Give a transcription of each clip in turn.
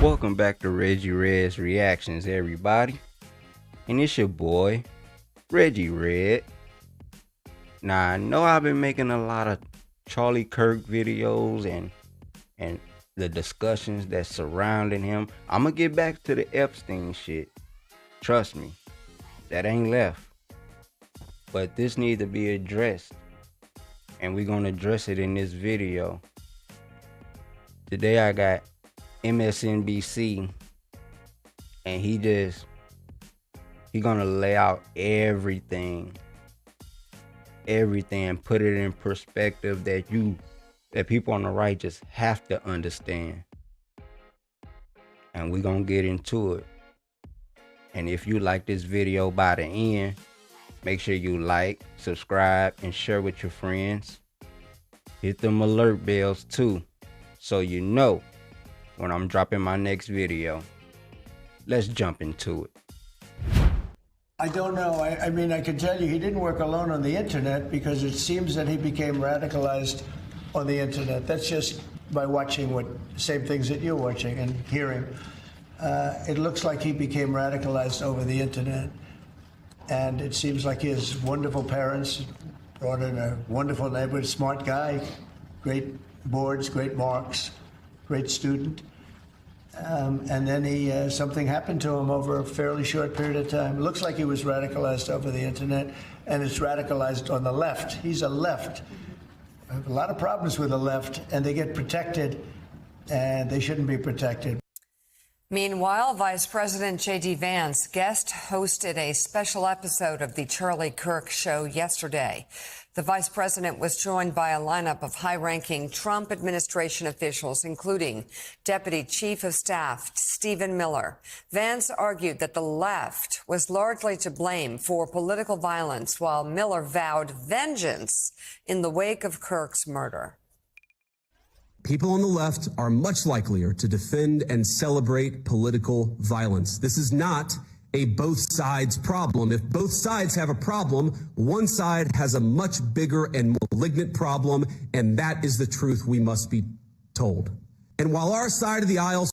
Welcome back to Reggie Redd's Reactions, everybody. And it's your boy, Reggie Redd. Now, I know I've been making a lot of Charlie Kirk videos and the discussions that's surrounding him. I'm going to get back to the Epstein shit. Trust me, that ain't left. But this needs to be addressed. And we're going to address it in this video. Today I got MSNBC, and he gonna lay out everything, put it in perspective that people on the right just have to understand. And we're gonna get into it. And if you like this video by the end, make sure you like, subscribe, and share with your friends. Hit them alert bells too, so you know when I'm dropping my next video. Let's jump into it. I don't know. I mean, I can tell you he didn't work alone on the internet, because it seems that he became radicalized on the internet. That's just by watching same things that you're watching and hearing. It looks like he became radicalized over the internet. And it seems like he has wonderful parents, brought in a wonderful neighborhood, smart guy, great boards, great marks, great student. And then something happened to him over a fairly short period of time. It looks like he was radicalized over the internet, and it's radicalized on the left. He's a left. I have a lot of problems with the left, and they get protected, and they shouldn't be protected. Meanwhile, Vice President J.D. Vance guest hosted a special episode of the Charlie Kirk show yesterday. The vice president was joined by a lineup of high-ranking Trump administration officials, including Deputy Chief of Staff Stephen Miller. Vance argued that the left was largely to blame for political violence, while Miller vowed vengeance in the wake of Kirk's murder. People on the left are much likelier to defend and celebrate political violence. This is not a both sides problem. If both sides have a problem, one side has a much bigger and more malignant problem, and that is the truth we must be told. And while our side of the aisle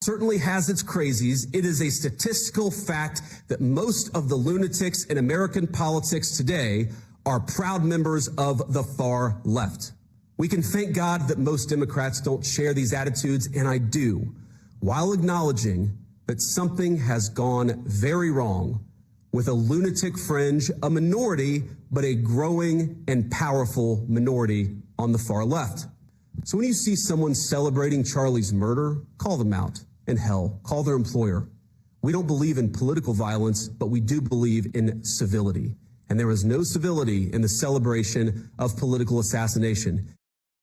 certainly has its crazies, it is a statistical fact that most of the lunatics in American politics today are proud members of the far left. We can thank God that most Democrats don't share these attitudes, and I do, while acknowledging that something has gone very wrong with a lunatic fringe, a minority, but a growing and powerful minority on the far left. So when you see someone celebrating Charlie's murder, call them out, and hell, call their employer. We don't believe in political violence, but we do believe in civility. And there is no civility in the celebration of political assassination.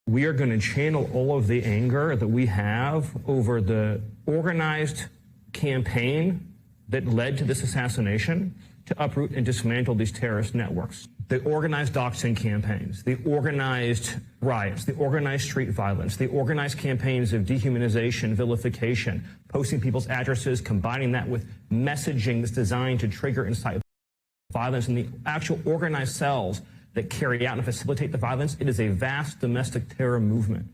We are going to channel all of the anger that we have over the organized campaign that led to this assassination to uproot and dismantle these terrorist networks. The organized doxing campaigns, the organized riots, the organized street violence, the organized campaigns of dehumanization, vilification, posting people's addresses, combining that with messaging that's designed to trigger and incite violence, and the actual organized cells that carry out and facilitate the violence. It is a vast domestic terror movement.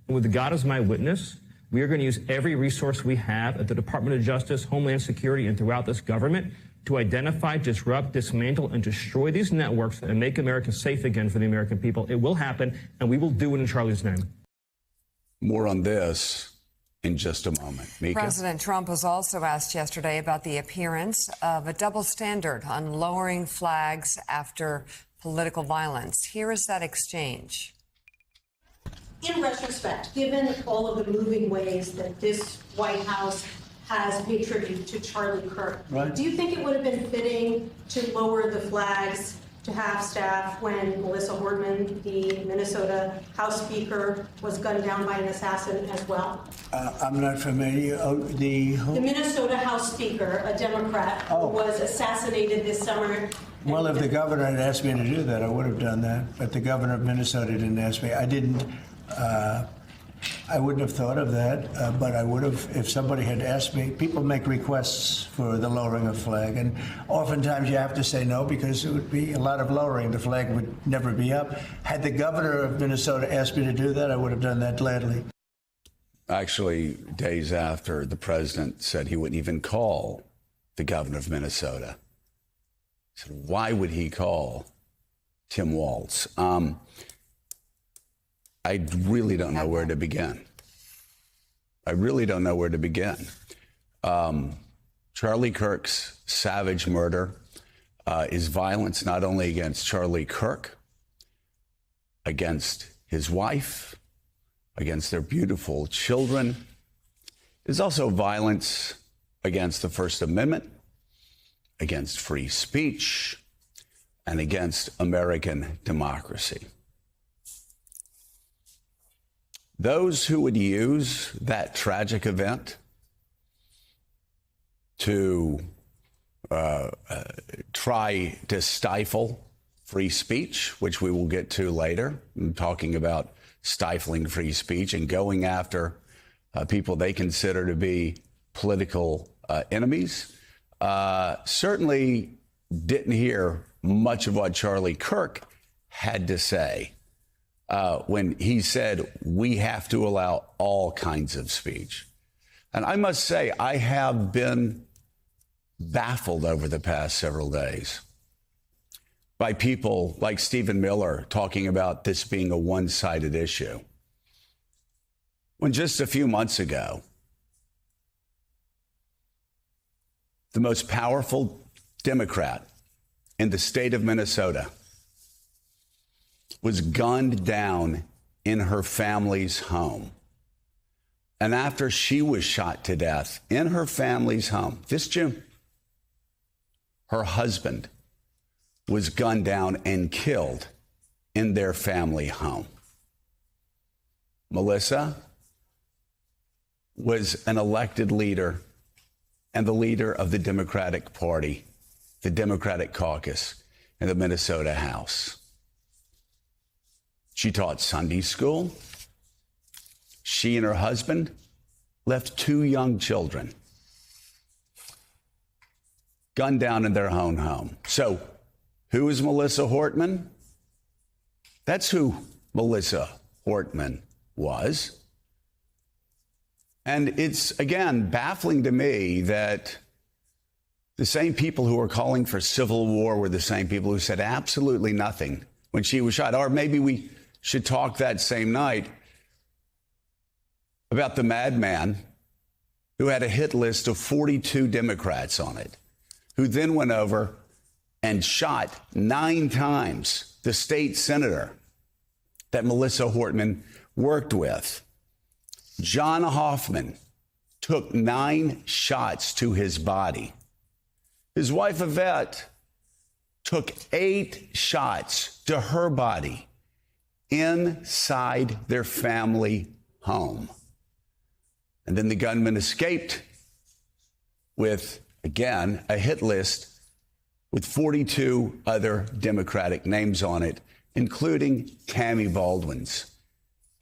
And with God as my witness, we are going to use every resource we have at the Department of Justice, Homeland Security, and throughout this government to identify, disrupt, dismantle, and destroy these networks and make America safe again for the American people. It will happen, and we will do it in Charlie's name. More on this in just a moment. Mika? President Trump was also asked yesterday about the appearance of a double standard on lowering flags after political violence. Here is that exchange. In retrospect, given all of the moving ways that this White House has paid tribute to Charlie Kirk, Right. Do you think it would have been fitting to lower the flags to half-staff when Melissa Hortman, the Minnesota House Speaker, was gunned down by an assassin as well? I'm not familiar. The Minnesota House Speaker, a Democrat, who was assassinated this summer. Well, if the governor had asked me to do that, I would have done that. But the governor of Minnesota didn't ask me. I didn't. I wouldn't have thought of that, but I would have if somebody had asked me. People make requests for the lowering of flag, and oftentimes you have to say no because it would be a lot of lowering. The flag would never be up. Had the governor of Minnesota asked me to do that, I would have done that gladly. actually days after the president said he wouldn't even call the governor of Minnesota. I said, why would he call Tim Walz? I really don't know where to begin. I really don't know where to begin. Charlie Kirk's savage murder is violence not only against Charlie Kirk, against his wife, against their beautiful children. It's also violence against the First Amendment, against free speech, and against American democracy. Those who would use that tragic event to try to stifle free speech, which we will get to later, I'm talking about stifling free speech and going after people they consider to be political enemies, certainly didn't hear much of what Charlie Kirk had to say when he said we have to allow all kinds of speech. And I must say, I have been baffled over the past several days by people like Stephen Miller talking about this being a one-sided issue. When just a few months ago, the most powerful Democrat in the state of Minnesota was gunned down in her family's home. And after she was shot to death in her family's home, this June, her husband was gunned down and killed in their family home. Melissa was an elected leader and the leader of the Democratic Party, the Democratic caucus in the Minnesota House. She taught Sunday school. She and her husband left 2 young children gunned down in their own home. So, who is Melissa Hortman? That's who Melissa Hortman was. And it's, again, baffling to me that the same people who were calling for civil war were the same people who said absolutely nothing when she was shot. Or maybe we should talk that same night about the madman who had a hit list of 42 Democrats on it, who then went over and shot 9 times the state senator that Melissa Hortman worked with. John Hoffman took 9 shots to his body. His wife, Yvette, took 8 shots to her body inside their family home. And then the gunman escaped with, again, a hit list with 42 other Democratic names on it, including Tammy Baldwin's,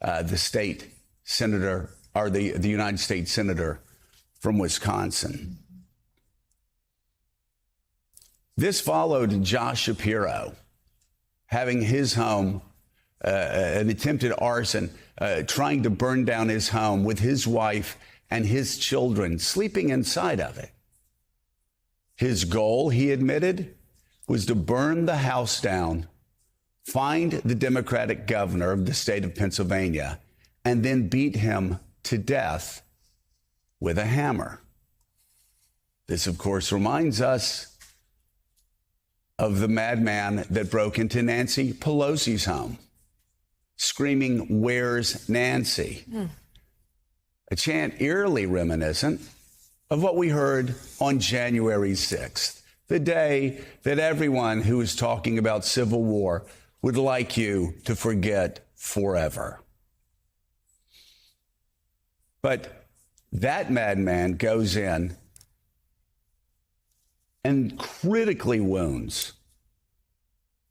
the state senator, or the United States senator from Wisconsin. This followed Josh Shapiro having his home, an attempted arson, trying to burn down his home with his wife and his children sleeping inside of it. His goal, he admitted, was to burn the house down, find the Democratic governor of the state of Pennsylvania, and then beat him to death with a hammer. This, of course, reminds us of the madman that broke into Nancy Pelosi's home, screaming, "Where's Nancy?" A chant eerily reminiscent of what we heard on January 6th, the day that everyone who is talking about civil war would like you to forget forever. But that madman goes in and critically wounds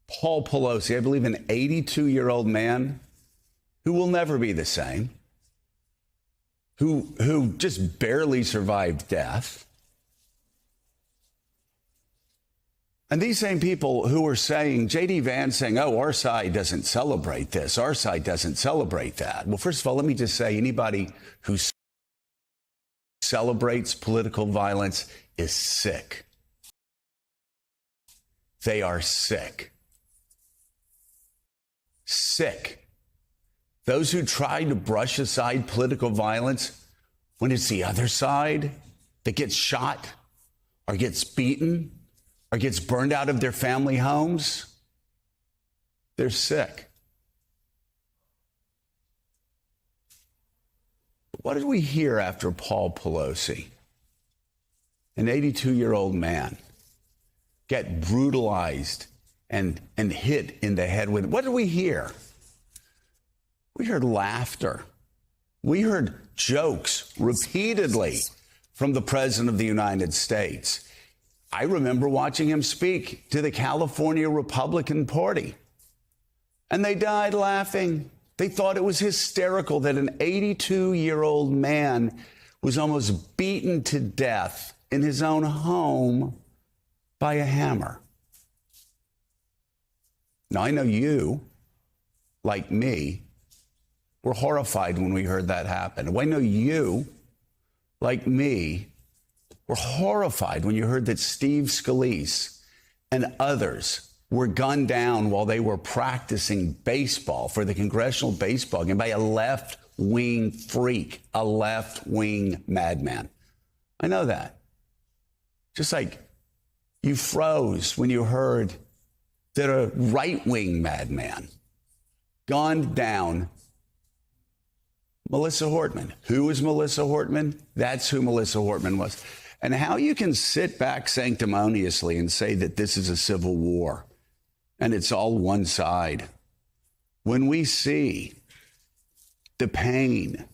Paul Pelosi, I believe an 82-year-old man who will never be the same, who just barely survived death. And these same people who were saying, J.D. Vance saying, oh, our side doesn't celebrate this, our side doesn't celebrate that. Well, first of all, let me just say, anybody who celebrates political violence is sick. They are sick. Sick. Those who try to brush aside political violence when it's the other side that gets shot or gets beaten or gets burned out of their family homes, they're sick. What did we hear after Paul Pelosi, an 82-year-old man, get brutalized and hit in the head with? What did we hear? We heard laughter. We heard jokes repeatedly from the President of the United States. I remember watching him speak to the California Republican Party, and they died laughing. They thought it was hysterical that an 82-year-old man was almost beaten to death in his own home by a hammer. Now, I know you, like me, were horrified when we heard that happen. I know you, like me, were horrified when you heard that Steve Scalise and others were gunned down while they were practicing baseball for the congressional baseball game by a left-wing freak, a left-wing madman. I know that. Just like you froze when you heard that a right-wing madman gunned down Melissa Hortman. Who is Melissa Hortman? That's who Melissa Hortman was. And how you can sit back sanctimoniously and say that this is a civil war and it's all one side, when we see the pain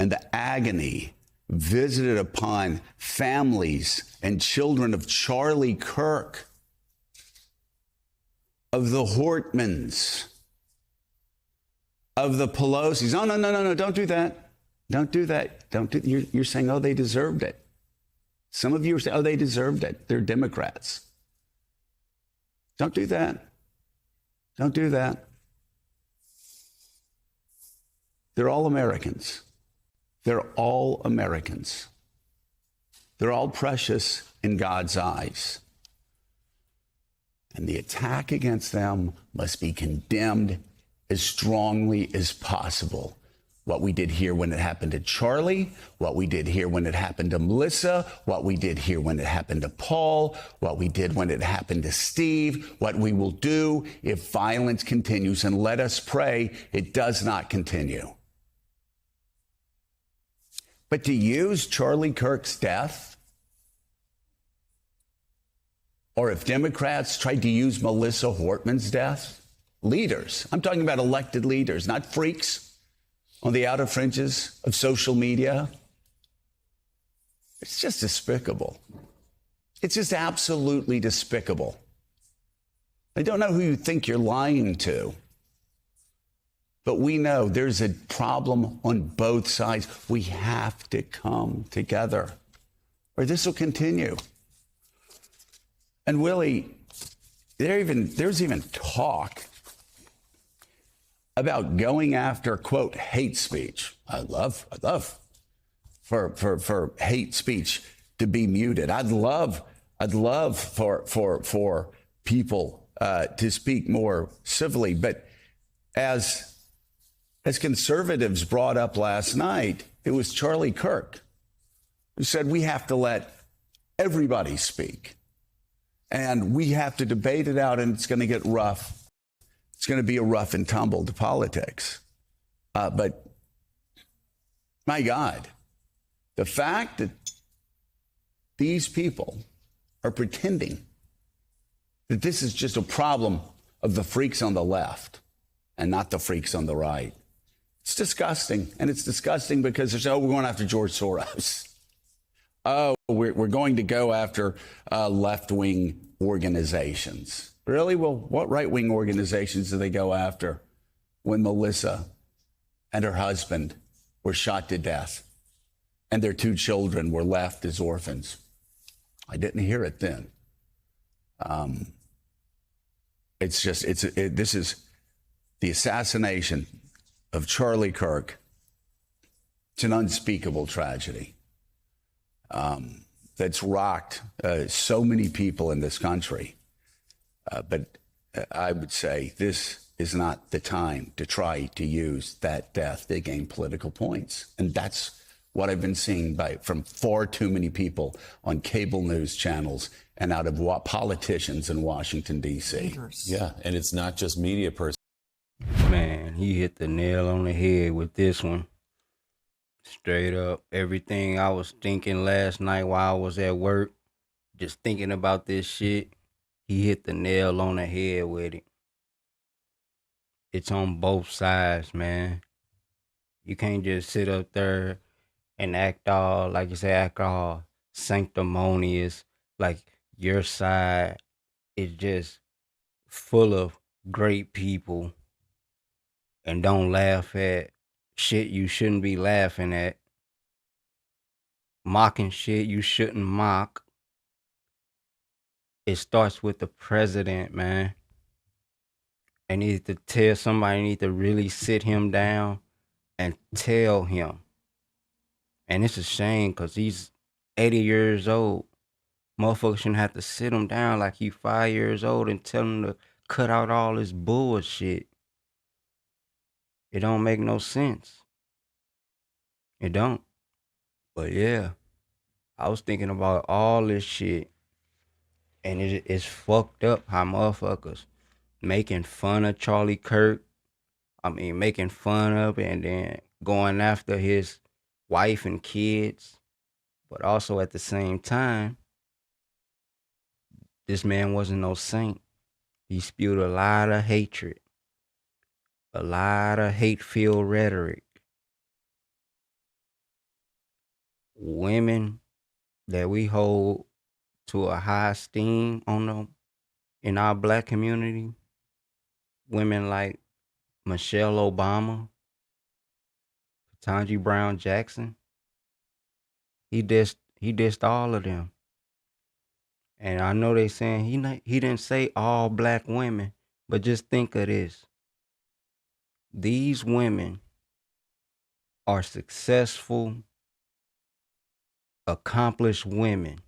and the agony visited upon families and children of Charlie Kirk, of the Hortmans, of the Pelosi's. Oh, no, don't do that. Don't do that. You're saying, oh, they deserved it. Some of you are saying, oh, they deserved it. They're Democrats. Don't do that. Don't do that. They're all Americans. They're all Americans. They're all precious in God's eyes. And the attack against them must be condemned as strongly as possible. What we did here when it happened to Charlie, what we did here when it happened to Melissa, what we did here when it happened to Paul, what we did when it happened to Steve, what we will do if violence continues. And let us pray it does not continue. But to use Charlie Kirk's death, or if Democrats tried to use Melissa Hortman's death, leaders, I'm talking about elected leaders, not freaks on the outer fringes of social media. It's just despicable. It's just absolutely despicable. I don't know who you think you're lying to, but we know there's a problem on both sides. We have to come together, or this will continue. And Willie, there's even talk about going after, quote, hate speech. I'd love for hate speech to be muted. I'd love for people to speak more civilly. But as conservatives brought up last night, it was Charlie Kirk who said we have to let everybody speak. And we have to debate it out, and it's going to get rough. It's going to be a rough and tumble to politics. But my God, the fact that these people are pretending that this is just a problem of the freaks on the left and not the freaks on the right, it's disgusting. And it's disgusting because they're saying, oh, we're going after George Soros. Oh, we're going to go after left-wing organizations. Really? Well, what right-wing organizations do they go after when Melissa and her husband were shot to death and their two children were left as orphans? I didn't hear it then. This is the assassination of Charlie Kirk. It's an unspeakable tragedy that's rocked so many people in this country. But I would say this is not the time to try to use that death to gain political points. And that's what I've been seeing from far too many people on cable news channels and out of politicians in Washington, D.C. Yeah, and it's not just media persons. Man, he hit the nail on the head with this one. Straight up, everything I was thinking last night while I was at work, just thinking about this shit, he hit the nail on the head with it. It's on both sides, man. You can't just sit up there and act all, like you say, act all sanctimonious, like your side is just full of great people, and don't laugh at shit you shouldn't be laughing at. Mocking shit you shouldn't mock. It starts with the president, man. I need to tell somebody, need to really sit him down and tell him. And it's a shame because he's 80 years old. Motherfuckers shouldn't have to sit him down like he's 5 years old and tell him to cut out all this bullshit. It don't make no sense. It don't. But yeah, I was thinking about all this shit. And it's fucked up how motherfuckers making fun of Charlie Kirk. I mean, making fun of it and then going after his wife and kids. But also at the same time, this man wasn't no saint. He spewed a lot of hatred. A lot of hate-filled rhetoric. Women that we hold to a high esteem in our black community, women like Michelle Obama, Ketanji Brown Jackson, he dissed all of them. And I know they saying he didn't say all black women, but just think of this. These women are successful, accomplished women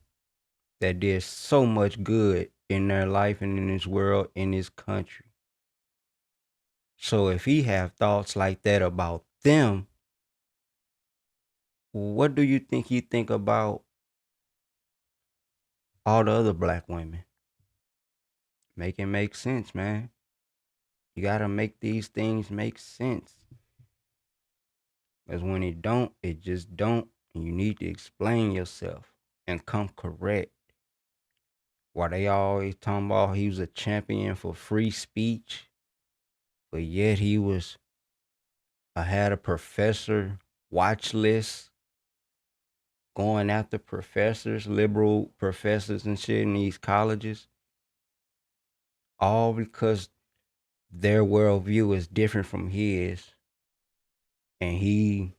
that did so much good in their life and in this world, in this country. So if he have thoughts like that about them, what do you think he think about all the other black women? Make it make sense, man. You gotta make these things make sense. Because when it don't, it just don't. And you need to explain yourself and come correct. Why they always talking about he was a champion for free speech, but yet he had a professor watch list going after professors, liberal professors and shit in these colleges, all because their worldview is different from his, and he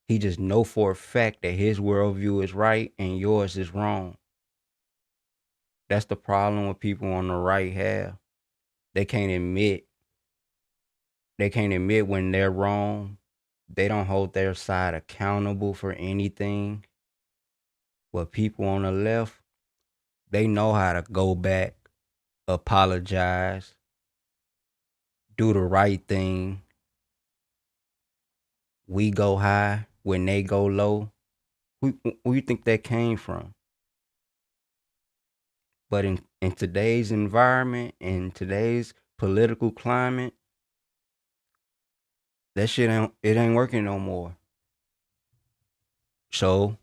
just know for a fact that his worldview is right and yours is wrong. That's the problem with people on the right have. They can't admit when they're wrong. They don't hold their side accountable for anything. But people on the left, they know how to go back, apologize, do the right thing. We go high when they go low. Who you think that came from? But in today's environment, in today's political climate, that shit ain't working no more. So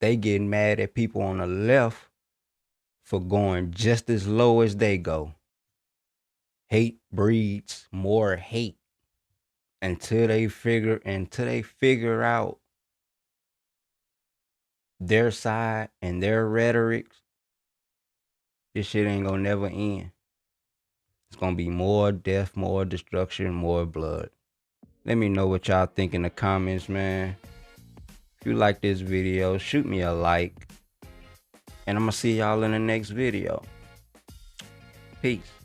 they getting mad at people on the left for going just as low as they go. Hate breeds more hate until they figure out their side and their rhetoric. This shit ain't gonna never end. It's gonna be more death, more destruction, more blood. Let me know what y'all think in the comments, man. If you like this video, shoot me a like. And I'm gonna see y'all in the next video. Peace.